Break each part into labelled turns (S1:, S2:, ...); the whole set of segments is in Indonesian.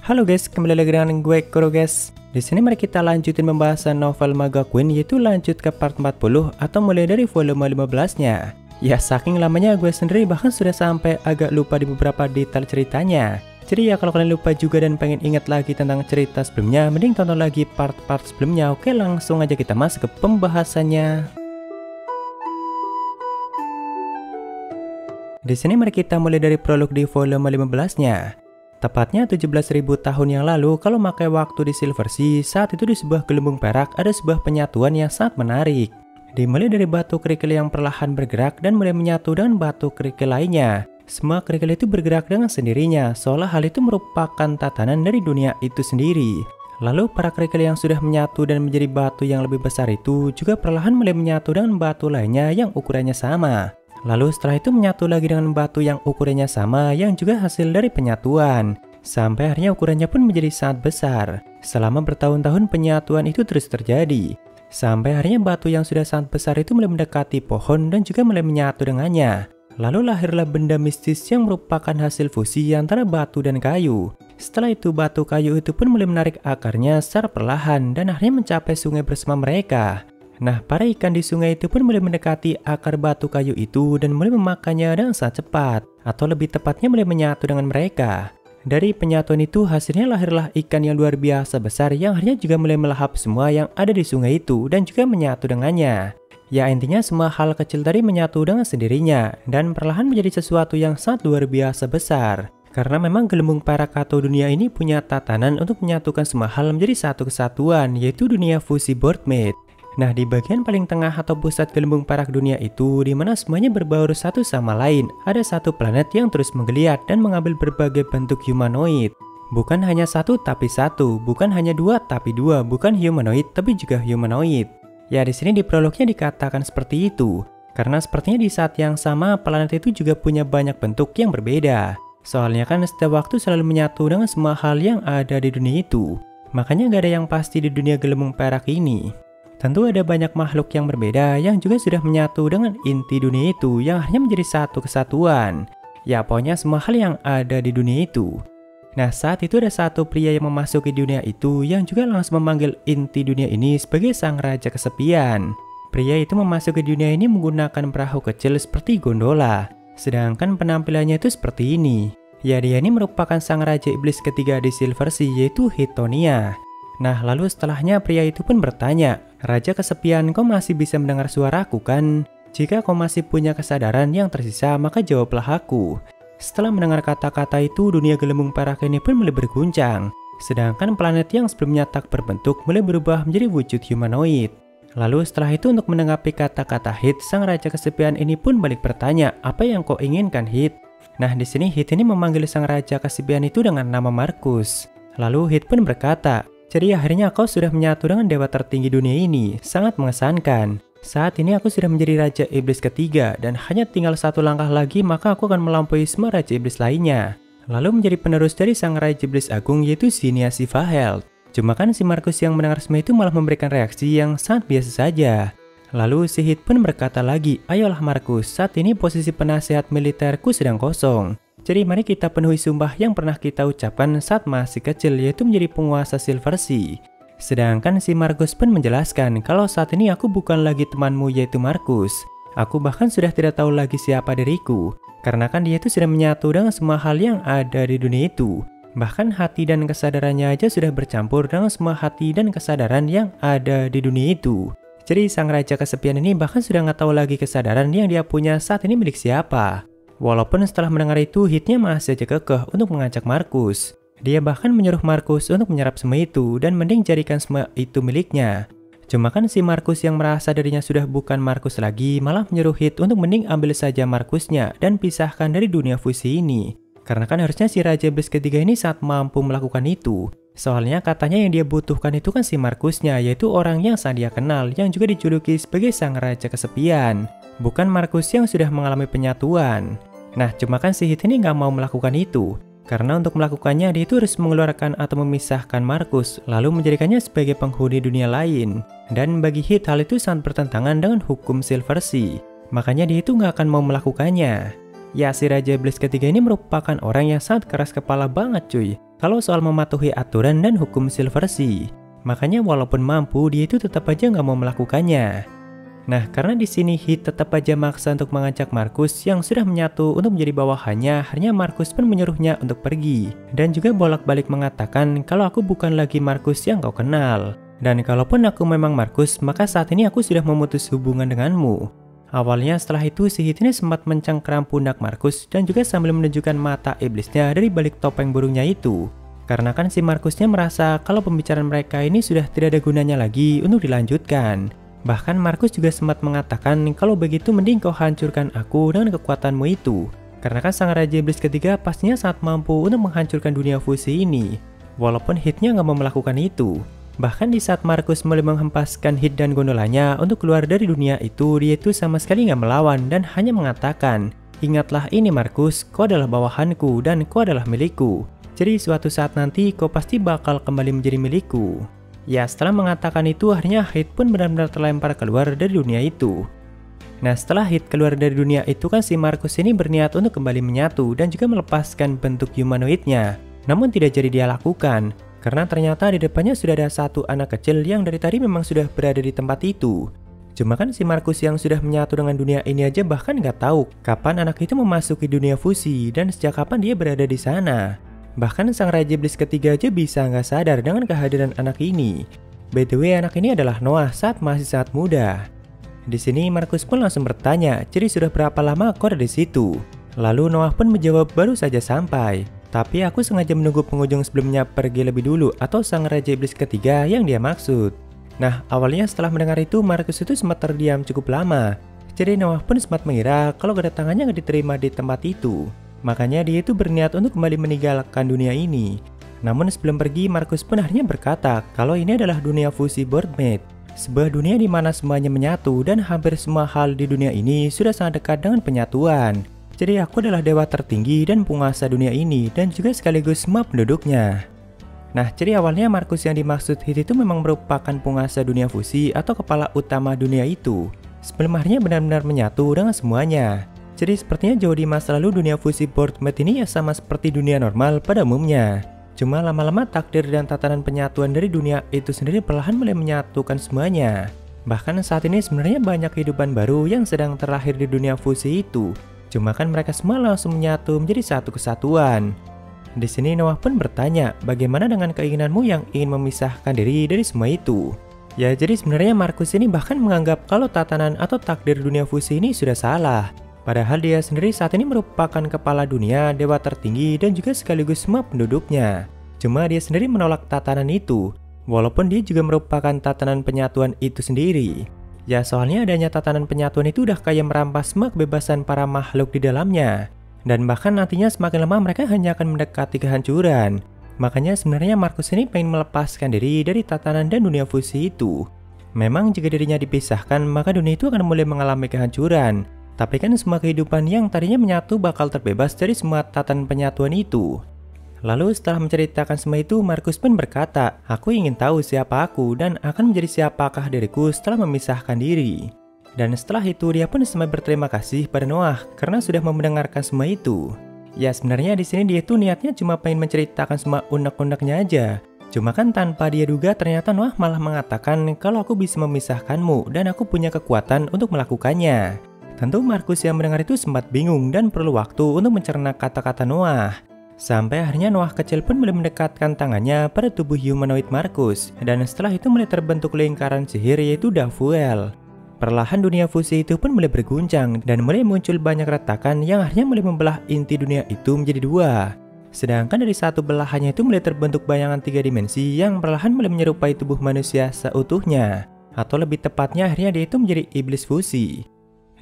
S1: Halo guys, kembali lagi dengan gue Kuro guys. Di sini mari kita lanjutin pembahasan novel Maga Queen, yaitu lanjut ke part 40 atau mulai dari volume 15-nya. Ya saking lamanya gue sendiri bahkan sudah sampai agak lupa di beberapa detail ceritanya. Jadi ya kalau kalian lupa juga dan pengen ingat lagi tentang cerita sebelumnya, mending tonton lagi part-part sebelumnya. Oke, langsung aja kita masuk ke pembahasannya. Di sini mari kita mulai dari prolog di volume 15-nya. Tepatnya 17.000 tahun yang lalu, kalau pakai waktu di Silversea, saat itu di sebuah gelembung perak ada sebuah penyatuan yang sangat menarik. Dimulai dari batu kerikil yang perlahan bergerak dan mulai menyatu dengan batu kerikil lainnya. Semua kerikil itu bergerak dengan sendirinya, seolah hal itu merupakan tatanan dari dunia itu sendiri. Lalu para kerikil yang sudah menyatu dan menjadi batu yang lebih besar itu juga perlahan mulai menyatu dengan batu lainnya yang ukurannya sama. Lalu setelah itu menyatu lagi dengan batu yang ukurannya sama yang juga hasil dari penyatuan. Sampai akhirnya ukurannya pun menjadi sangat besar. Selama bertahun-tahun penyatuan itu terus terjadi. Sampai akhirnya batu yang sudah sangat besar itu mulai mendekati pohon dan juga mulai menyatu dengannya. Lalu lahirlah benda mistis yang merupakan hasil fusi antara batu dan kayu. Setelah itu batu kayu itu pun mulai menarik akarnya secara perlahan dan akhirnya mencapai sungai bersama mereka. Nah, para ikan di sungai itu pun mulai mendekati akar batu kayu itu dan mulai memakannya dengan sangat cepat, atau lebih tepatnya mulai menyatu dengan mereka. Dari penyatuan itu hasilnya lahirlah ikan yang luar biasa besar yang akhirnya juga mulai melahap semua yang ada di sungai itu dan juga menyatu dengannya. Ya intinya semua hal kecil tadi menyatu dengan sendirinya dan perlahan menjadi sesuatu yang sangat luar biasa besar. Karena memang gelembung perak atau dunia ini punya tatanan untuk menyatukan semua hal menjadi satu kesatuan, yaitu dunia fusi Boardmate. Nah, di bagian paling tengah atau pusat gelembung perak dunia itu, di mana semuanya berbaur satu sama lain, ada satu planet yang terus menggeliat dan mengambil berbagai bentuk humanoid. Bukan hanya satu tapi satu, bukan hanya dua tapi dua, bukan humanoid tapi juga humanoid. Ya, di sini di prolognya dikatakan seperti itu, karena sepertinya di saat yang sama planet itu juga punya banyak bentuk yang berbeda. Soalnya kan setiap waktu selalu menyatu dengan semua hal yang ada di dunia itu. Makanya gak ada yang pasti di dunia gelembung perak ini. Tentu ada banyak makhluk yang berbeda yang juga sudah menyatu dengan inti dunia itu yang hanya menjadi satu kesatuan. Ya pokoknya semua hal yang ada di dunia itu. Nah saat itu ada satu pria yang memasuki dunia itu yang juga langsung memanggil inti dunia ini sebagai sang raja kesepian. Pria itu memasuki dunia ini menggunakan perahu kecil seperti gondola. Sedangkan penampilannya itu seperti ini. Ya dia ini merupakan sang raja iblis ketiga di Silversea, yaitu Hitonia. Nah lalu setelahnya pria itu pun bertanya, "Raja kesepian, kau masih bisa mendengar suaraku kan? Jika kau masih punya kesadaran yang tersisa, maka jawablah aku." Setelah mendengar kata-kata itu, dunia gelembung perak ini pun mulai berguncang. Sedangkan planet yang sebelumnya tak berbentuk mulai berubah menjadi wujud humanoid. Lalu setelah itu untuk menanggapi kata-kata Hit, sang raja kesepian ini pun balik bertanya, "Apa yang kau inginkan Hit?" Nah di sini Hit ini memanggil sang raja kesepian itu dengan nama Markus. Lalu Hit pun berkata, "Jadi akhirnya kau sudah menyatu dengan dewa tertinggi dunia ini, sangat mengesankan. Saat ini aku sudah menjadi raja iblis ketiga dan hanya tinggal satu langkah lagi maka aku akan melampaui semua raja iblis lainnya. Lalu menjadi penerus dari sang raja iblis agung yaitu Zinnia Silverhelt." Cuma kan si Markus yang mendengar semua itu malah memberikan reaksi yang sangat biasa saja. Lalu si Hit pun berkata lagi, "Ayolah Markus, saat ini posisi penasihat militerku sedang kosong. Jadi mari kita penuhi sumpah yang pernah kita ucapkan saat masih kecil, yaitu menjadi penguasa Silversea." Sedangkan si Markus pun menjelaskan kalau saat ini aku bukan lagi temanmu yaitu Markus. Aku bahkan sudah tidak tahu lagi siapa diriku. Karena kan dia itu sudah menyatu dengan semua hal yang ada di dunia itu. Bahkan hati dan kesadarannya aja sudah bercampur dengan semua hati dan kesadaran yang ada di dunia itu. Jadi sang raja kesepian ini bahkan sudah nggak tahu lagi kesadaran yang dia punya saat ini milik siapa. Walaupun setelah mendengar itu, Hitnya masih aja kekeh untuk mengajak Markus. Dia bahkan menyuruh Markus untuk menyerap semua itu dan mending jadikan semua itu miliknya. Cuma kan si Markus yang merasa dirinya sudah bukan Markus lagi malah menyuruh Hit untuk mending ambil saja Markusnya dan pisahkan dari dunia fusi ini. Karena kan harusnya si raja iblis ketiga ini sangat mampu melakukan itu. Soalnya katanya yang dia butuhkan itu kan si Markusnya, yaitu orang yang sangat dia kenal yang juga dijuluki sebagai sang raja kesepian. Bukan Markus yang sudah mengalami penyatuan. Nah cuma kan si Hit ini gak mau melakukan itu. Karena untuk melakukannya dia itu harus mengeluarkan atau memisahkan Markus, lalu menjadikannya sebagai penghuni dunia lain. Dan bagi Hit hal itu sangat bertentangan dengan hukum Silversea. Makanya dia itu gak akan mau melakukannya. Ya si Raja Iblis ketiga ini merupakan orang yang sangat keras kepala banget cuy. kalau soal mematuhi aturan dan hukum Silversea. Makanya walaupun mampu, dia itu tetap aja nggak mau melakukannya. Nah, karena di sini Heath tetap aja maksa untuk mengajak Marcus yang sudah menyatu untuk menjadi bawahannya, akhirnya Marcus pun menyuruhnya untuk pergi. Dan juga bolak-balik mengatakan kalau aku bukan lagi Marcus yang kau kenal. Dan kalaupun aku memang Marcus, maka saat ini aku sudah memutus hubungan denganmu. Awalnya setelah itu si Heath ini sempat mencengkeram pundak Marcus dan juga sambil menunjukkan mata iblisnya dari balik topeng burungnya itu. Karena kan si Marcusnya merasa kalau pembicaraan mereka ini sudah tidak ada gunanya lagi untuk dilanjutkan. Bahkan Marcus juga sempat mengatakan kalau begitu mending kau hancurkan aku dengan kekuatanmu itu. Karena kan sang Raja Iblis ketiga pastinya sangat mampu untuk menghancurkan dunia fusi ini. Walaupun Heath-nya nggak mau melakukan itu. Bahkan di saat Marcus mulai menghempaskan Heath dan gondolanya untuk keluar dari dunia itu, dia itu sama sekali nggak melawan dan hanya mengatakan, "Ingatlah ini Marcus, kau adalah bawahanku dan kau adalah milikku. Jadi suatu saat nanti kau pasti bakal kembali menjadi milikku." Ya, setelah mengatakan itu, akhirnya Heath pun benar-benar terlempar keluar dari dunia itu. Nah, setelah Heath keluar dari dunia itu kan si Marcus ini berniat untuk kembali menyatu dan juga melepaskan bentuk humanoidnya. Namun tidak jadi dia lakukan, karena ternyata di depannya sudah ada satu anak kecil yang dari tadi memang sudah berada di tempat itu. Cuma kan si Marcus yang sudah menyatu dengan dunia ini aja bahkan nggak tahu kapan anak itu memasuki dunia fusi dan sejak kapan dia berada di sana. Bahkan sang Raja Iblis ketiga aja bisa nggak sadar dengan kehadiran anak ini. By the way, anak ini adalah Noah saat masih sangat muda. Di sini Marcus pun langsung bertanya, "Jadi sudah berapa lama kau ada di situ?" Lalu Noah pun menjawab, "Baru saja sampai. Tapi aku sengaja menunggu pengunjung sebelumnya pergi lebih dulu," atau sang Raja Iblis ketiga yang dia maksud. Nah, awalnya setelah mendengar itu Marcus itu sempat terdiam cukup lama. Jadi Noah pun sempat mengira kalau kedatangannya nggak diterima di tempat itu. Makanya dia itu berniat untuk kembali meninggalkan dunia ini. Namun sebelum pergi, Marcus pun akhirnya berkata kalau ini adalah dunia fusi Boardmate. Sebuah dunia di mana semuanya menyatu dan hampir semua hal di dunia ini sudah sangat dekat dengan penyatuan. Jadi aku adalah dewa tertinggi dan penguasa dunia ini dan juga sekaligus semua penduduknya. Nah, jadi awalnya Marcus yang dimaksud Heath itu memang merupakan penguasa dunia fusi atau kepala utama dunia itu. Sebelum akhirnya benar-benar menyatu dengan semuanya. Jadi sepertinya jauh di masa lalu dunia fusi Boardmate ini ya sama seperti dunia normal pada umumnya. Cuma lama-lama takdir dan tatanan penyatuan dari dunia itu sendiri perlahan mulai menyatukan semuanya. Bahkan saat ini sebenarnya banyak kehidupan baru yang sedang terlahir di dunia fusi itu. Cuma kan mereka semua langsung menyatu menjadi satu kesatuan. Di sini Noah pun bertanya, bagaimana dengan keinginanmu yang ingin memisahkan diri dari semua itu? Ya, jadi sebenarnya Marcus ini bahkan menganggap kalau tatanan atau takdir dunia fusi ini sudah salah. Padahal dia sendiri saat ini merupakan kepala dunia, dewa tertinggi, dan juga sekaligus semua penduduknya. Cuma dia sendiri menolak tatanan itu, walaupun dia juga merupakan tatanan penyatuan itu sendiri. Ya soalnya adanya tatanan penyatuan itu udah kayak merampas semua kebebasan para makhluk di dalamnya. Dan bahkan nantinya semakin lama mereka hanya akan mendekati kehancuran. Makanya sebenarnya Marcus ini pengen melepaskan diri dari tatanan dan dunia fusi itu. Memang jika dirinya dipisahkan, maka dunia itu akan mulai mengalami kehancuran. Tapi kan semua kehidupan yang tadinya menyatu bakal terbebas dari semua tatanan penyatuan itu. Lalu setelah menceritakan semua itu, Marcus pun berkata, "Aku ingin tahu siapa aku dan akan menjadi siapakah diriku setelah memisahkan diri." Dan setelah itu dia pun sempat berterima kasih pada Noah karena sudah mendengarkan semua itu. Ya sebenarnya di sini dia tuh niatnya cuma pengen menceritakan semua unek-uneknya aja. Cuma kan tanpa dia duga ternyata Noah malah mengatakan kalau aku bisa memisahkanmu dan aku punya kekuatan untuk melakukannya. Tentu Marcus yang mendengar itu sempat bingung dan perlu waktu untuk mencerna kata-kata Noah. Sampai akhirnya Noah kecil pun mulai mendekatkan tangannya pada tubuh humanoid Marcus. Dan setelah itu mulai terbentuk lingkaran sihir yaitu Dafuel. Perlahan dunia fusi itu pun mulai berguncang dan mulai muncul banyak retakan yang akhirnya mulai membelah inti dunia itu menjadi dua. Sedangkan dari satu belahannya itu mulai terbentuk bayangan 3 dimensi yang perlahan mulai menyerupai tubuh manusia seutuhnya. Atau lebih tepatnya akhirnya dia itu menjadi iblis fusi.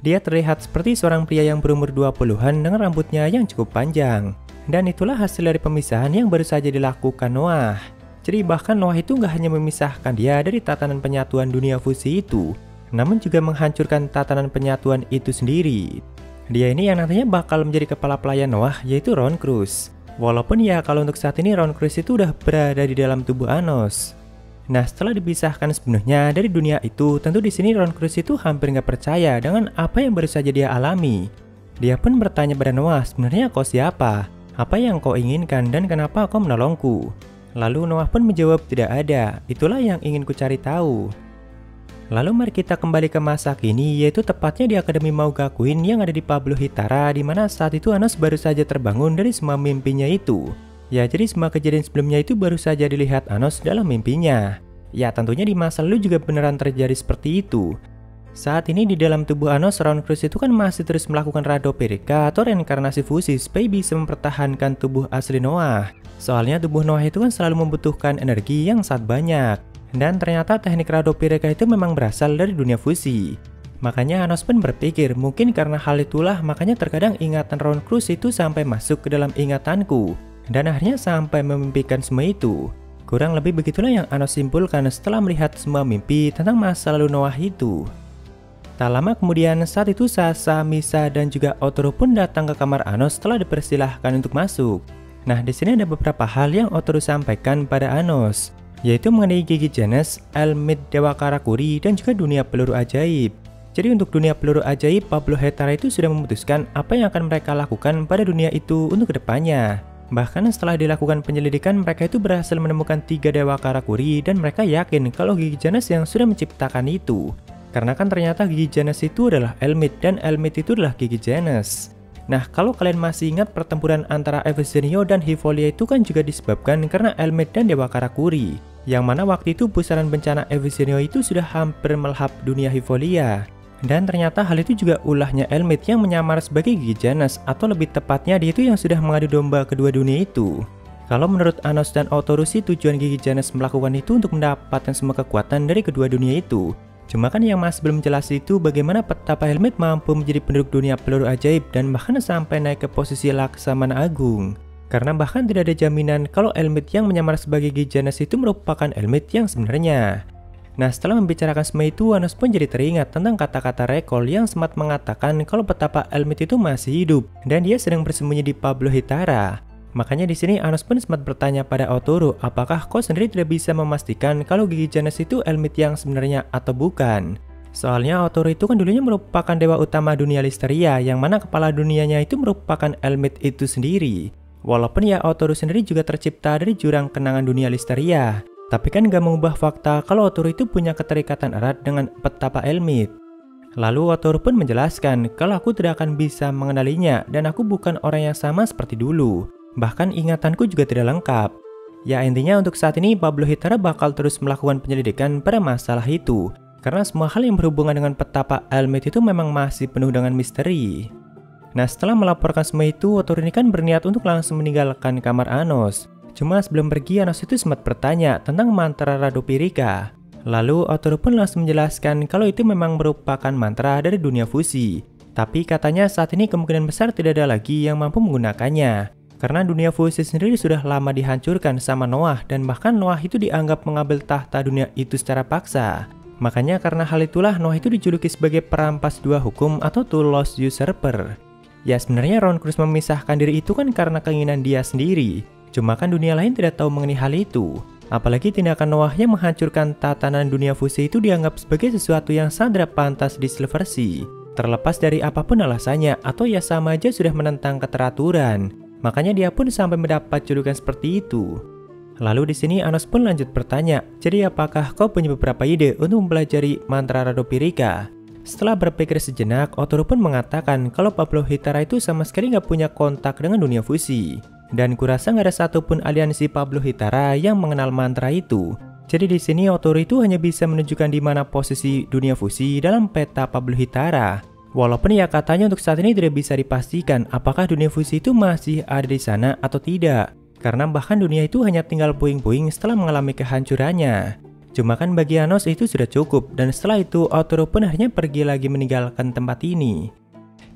S1: Dia terlihat seperti seorang pria yang berumur 20-an dengan rambutnya yang cukup panjang. Dan itulah hasil dari pemisahan yang baru saja dilakukan Noah. Jadi bahkan Noah itu nggak hanya memisahkan dia dari tatanan penyatuan dunia fusi itu, namun juga menghancurkan tatanan penyatuan itu sendiri. Dia ini yang nantinya bakal menjadi kepala pelayan Noah yaitu Ron Cruz. Walaupun ya kalau untuk saat ini Ron Cruz itu udah berada di dalam tubuh Anos. Nah setelah dipisahkan sepenuhnya dari dunia itu, tentu di sini Ron Cruz itu hampir nggak percaya dengan apa yang baru saja dia alami. Dia pun bertanya pada Noah, sebenarnya kau siapa? Apa yang kau inginkan dan kenapa kau menolongku? Lalu Noah pun menjawab, tidak ada, itulah yang ingin ku cari tahu. Lalu mari kita kembali ke masa kini, yaitu tepatnya di Akademi Maugakuin yang ada di Pablo Hitara, di mana saat itu Anos baru saja terbangun dari semua mimpinya itu. Ya, jadi semua kejadian sebelumnya itu baru saja dilihat Anos dalam mimpinya. Ya, tentunya di masa lalu juga beneran terjadi seperti itu. Saat ini di dalam tubuh Anos, Ron Cruz itu kan masih terus melakukan Radopirika atau reinkarnasi fusi supaya bisa mempertahankan tubuh asli Noah. Soalnya tubuh Noah itu kan selalu membutuhkan energi yang sangat banyak. Dan ternyata teknik Radopirika itu memang berasal dari dunia fusi. Makanya Anos pun berpikir, mungkin karena hal itulah makanya terkadang ingatan Ron Cruz itu sampai masuk ke dalam ingatanku. Dan akhirnya sampai memimpikan semua itu. Kurang lebih begitulah yang Anos simpulkan setelah melihat semua mimpi tentang masa lalu Noah itu. Tak lama kemudian, saat itu Sasa, Misa, dan juga Otoro pun datang ke kamar Anos setelah dipersilahkan untuk masuk. Nah, di sini ada beberapa hal yang Otoro sampaikan pada Anos, yaitu mengenai gigi Janus, Elmid Dewa Karakuri, dan juga dunia peluru ajaib. Jadi untuk dunia peluru ajaib, Pablo Hitara itu sudah memutuskan apa yang akan mereka lakukan pada dunia itu untuk kedepannya. Bahkan setelah dilakukan penyelidikan, mereka itu berhasil menemukan 3 Dewa Karakuri dan mereka yakin kalau gigi Janus yang sudah menciptakan itu. Karena kan ternyata gigi Janus itu adalah Elmid dan Elmid itu adalah gigi Janus. Nah, kalau kalian masih ingat pertempuran antara Evisenio dan Hivolia itu kan juga disebabkan karena Elmid dan Dewa Karakuri. Yang mana waktu itu pusaran bencana Evisenio itu sudah hampir melahap dunia Hivolia. Dan ternyata hal itu juga ulahnya Elmid yang menyamar sebagai gigi Janus, atau lebih tepatnya dia itu yang sudah mengadu domba kedua dunia itu. Kalau menurut Anos dan Otoro sih tujuan gigi Janus melakukan itu untuk mendapatkan semua kekuatan dari kedua dunia itu. Cuma kan yang masih belum jelas itu bagaimana betapa Elmid mampu menjadi penduduk dunia peluru ajaib dan bahkan sampai naik ke posisi Laksamana Agung. Karena bahkan tidak ada jaminan kalau Elmid yang menyamar sebagai gigi Janus itu merupakan Elmid yang sebenarnya. Nah, setelah membicarakan semua itu, Anos pun jadi teringat tentang kata-kata Rekol yang sempat mengatakan kalau betapa Elmid itu masih hidup dan dia sedang bersembunyi di Pablo Hitara. Makanya di sini Anos pun sempat bertanya pada Otoro, apakah kau sendiri tidak bisa memastikan kalau gigi Janus itu Elmid yang sebenarnya atau bukan? Soalnya Otoro itu kan dulunya merupakan dewa utama dunia Listeria, yang mana kepala dunianya itu merupakan Elmid itu sendiri. Walaupun ya Otoro sendiri juga tercipta dari jurang kenangan dunia Listeria. Tapi kan gak mengubah fakta kalau Otoro itu punya keterikatan erat dengan betapa Elmid. Lalu Otoro pun menjelaskan kalau aku tidak akan bisa mengenalinya dan aku bukan orang yang sama seperti dulu. Bahkan ingatanku juga tidak lengkap. Ya intinya untuk saat ini Pablo Hitara bakal terus melakukan penyelidikan pada masalah itu. Karena semua hal yang berhubungan dengan betapa Elmid itu memang masih penuh dengan misteri. Nah, setelah melaporkan semua itu, Otoro ini kan berniat untuk langsung meninggalkan kamar Anos. Cuma sebelum pergi, Anos itu sempat bertanya tentang mantra Radopirika. Lalu Otoro pun langsung menjelaskan kalau itu memang merupakan mantra dari dunia fusi. Tapi katanya saat ini kemungkinan besar tidak ada lagi yang mampu menggunakannya. Karena dunia fusi sendiri sudah lama dihancurkan sama Noah dan bahkan Noah itu dianggap mengambil tahta dunia itu secara paksa. Makanya karena hal itulah Noah itu dijuluki sebagai perampas dua hukum atau two lost usurper. Ya sebenarnya Ron Cruz memisahkan diri itu kan karena keinginan dia sendiri. Cuma kan dunia lain tidak tahu mengenai hal itu. Apalagi tindakan Noah yang menghancurkan tatanan dunia fusi itu dianggap sebagai sesuatu yang sangat pantas di Silversea. Terlepas dari apapun alasannya atau ya sama aja sudah menentang keteraturan. Makanya dia pun sampai mendapat julukan seperti itu. Lalu di sini Anos pun lanjut bertanya, jadi apakah kau punya beberapa ide untuk mempelajari mantra Radopirika? Setelah berpikir sejenak, Otoro pun mengatakan kalau Pablo Hitara itu sama sekali nggak punya kontak dengan dunia fusi. Dan kurasa nggak ada satupun aliansi Pablo Hitara yang mengenal mantra itu. Jadi di sini Otoro itu hanya bisa menunjukkan di mana posisi dunia fusi dalam peta Pablo Hitara. Walaupun ya katanya untuk saat ini tidak bisa dipastikan apakah dunia fusi itu masih ada di sana atau tidak. Karena bahkan dunia itu hanya tinggal puing-puing setelah mengalami kehancurannya. Cuma kan bagi Anos itu sudah cukup dan setelah itu Otoro pun akhirnya pergi lagi meninggalkan tempat ini.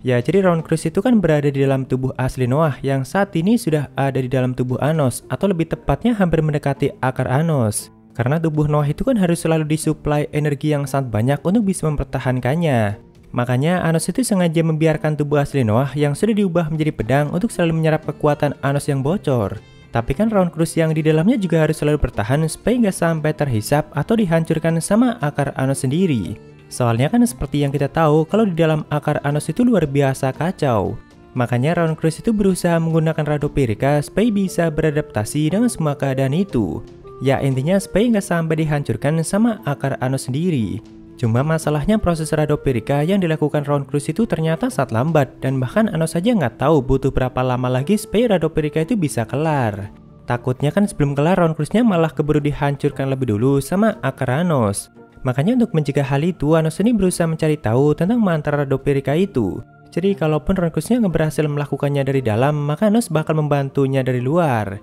S1: Ya jadi Ron Cruz itu kan berada di dalam tubuh asli Noah yang saat ini sudah ada di dalam tubuh Anos atau lebih tepatnya hampir mendekati akar Anos. Karena tubuh Noah itu kan harus selalu disuplai energi yang sangat banyak untuk bisa mempertahankannya. Makanya Anos itu sengaja membiarkan tubuh asli Noah yang sudah diubah menjadi pedang untuk selalu menyerap kekuatan Anos yang bocor. Tapi kan Ron Cruz yang di dalamnya juga harus selalu bertahan supaya nggak sampai terhisap atau dihancurkan sama akar Anos sendiri. Soalnya kan seperti yang kita tahu kalau di dalam akar Anos itu luar biasa kacau. Makanya Ron Cruz itu berusaha menggunakan Radopirica supaya bisa beradaptasi dengan semua keadaan itu. Ya intinya supaya nggak sampai dihancurkan sama akar Anos sendiri. Cuma masalahnya proses Radopirica yang dilakukan Ron Cruz itu ternyata sangat lambat, dan bahkan Anos saja nggak tahu butuh berapa lama lagi supaya Radopirica itu bisa kelar. Takutnya kan sebelum kelar Ron Cruznya malah keburu dihancurkan lebih dulu sama akar Anos. Makanya untuk mencegah hal itu, Anos ini berusaha mencari tahu tentang mantra Radopirica itu. Jadi kalaupun Ron Cruznya nggak berhasil melakukannya dari dalam, maka Anos bakal membantunya dari luar.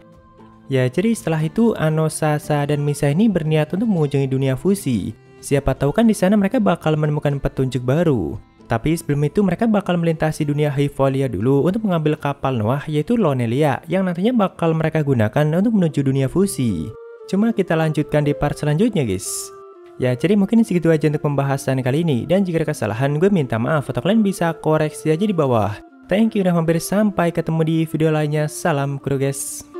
S1: Ya jadi setelah itu Anos, Sasha, dan Misa ini berniat untuk mengunjungi dunia fusi. Siapa tahu kan di sana mereka bakal menemukan petunjuk baru. Tapi sebelum itu mereka bakal melintasi dunia Hivolia dulu untuk mengambil kapal Noah yaitu Lonelia yang nantinya bakal mereka gunakan untuk menuju dunia fusi. Cuma kita lanjutkan di part selanjutnya guys. Ya jadi mungkin segitu aja untuk pembahasan kali ini, dan jika ada kesalahan gue minta maaf atau kalian bisa koreksi aja di bawah. Thank you udah mampir, sampai ketemu di video lainnya. Salam kru guys.